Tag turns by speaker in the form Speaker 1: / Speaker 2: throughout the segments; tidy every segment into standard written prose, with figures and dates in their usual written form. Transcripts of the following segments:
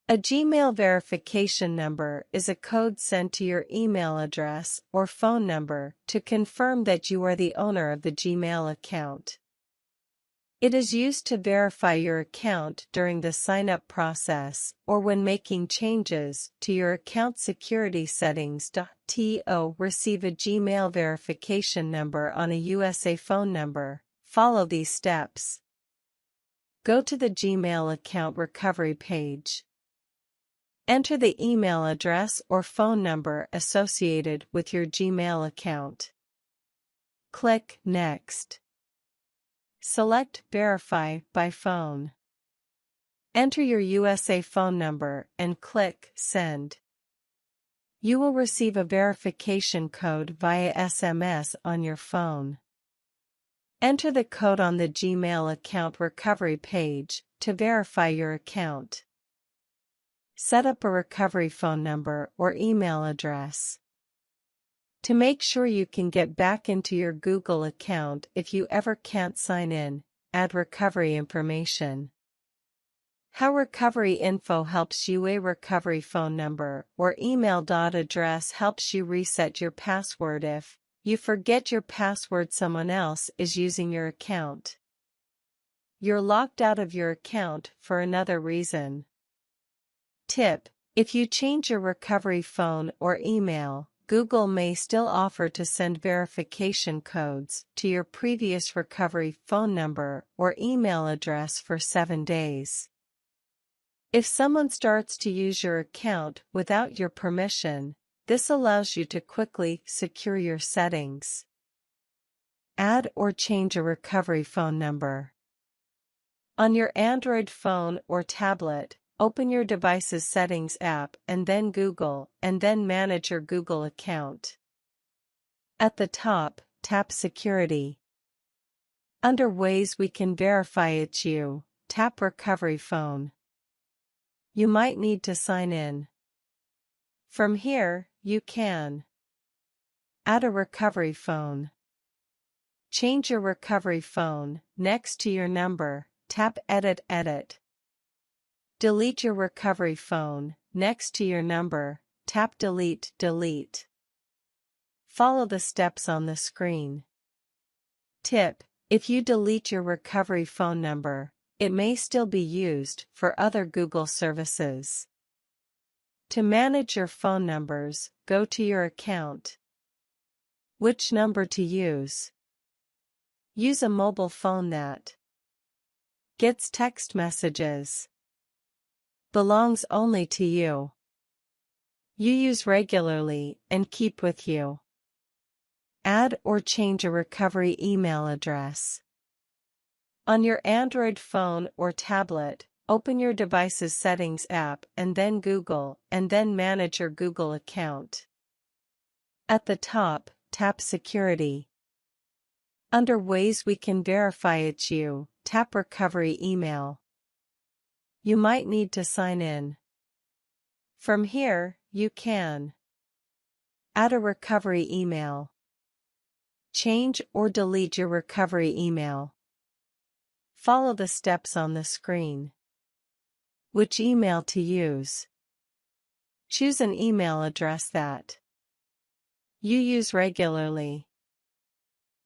Speaker 1: A Gmail verification number is a code sent to your email address or phone number to confirm that you are the owner of the Gmail account. It is used to verify your account during the sign-up process or when making changes to your account security settings. To receive a Gmail verification number on a USA phone number, follow these steps. Go to the Gmail account recovery page. Enter the email address or phone number associated with your Gmail account. Click Next. Select Verify by Phone. Enter your USA phone number and click Send. You will receive a verification code via SMS on your phone. Enter the code on the Gmail account recovery page to verify your account. Set up a recovery phone number or email address. To make sure you can get back into your Google account if you ever can't sign in, add recovery information. How recovery info helps you. A recovery phone number or email address helps you reset your password if you forget your password. Someone else is using your account. You're locked out of your account for another reason. Tip: if you change your recovery phone or email, Google may still offer to send verification codes to your previous recovery phone number or email address for 7 days. If someone starts to use your account without your permission, this allows you to quickly secure your settings. Add or change a recovery phone number. On your Android phone or tablet, open your device's Settings app and then Google, and then manage your Google account. At the top, tap Security. Under Ways we can verify it's you, tap Recovery phone. You might need to sign in. From here, you can add a recovery phone. Change your recovery phone. Next to your number, tap Edit. Delete your recovery phone. Next to your number, tap Delete. Follow the steps on the screen. Tip: if you delete your recovery phone number, it may still be used for other Google services. To manage your phone numbers, go to your account. Which number to use? Use a mobile phone that gets text messages. Belongs only to you. You use regularly and keep with you. Add or change a recovery email address. On your Android phone or tablet, open your device's Settings app and then Google, and then manage your Google account. At the top, tap Security. Under Ways we can verify it's you, tap Recovery email. You might need to sign in. From here, you can add a recovery email. Change or delete your recovery email. Follow the steps on the screen. Which email to use? Choose an email address that you use regularly.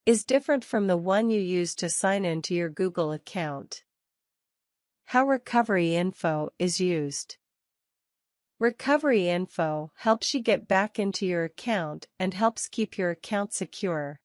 Speaker 1: Is different from the one you use to sign into your Google account. How recovery info is used. Recovery info helps you get back into your account and helps keep your account secure.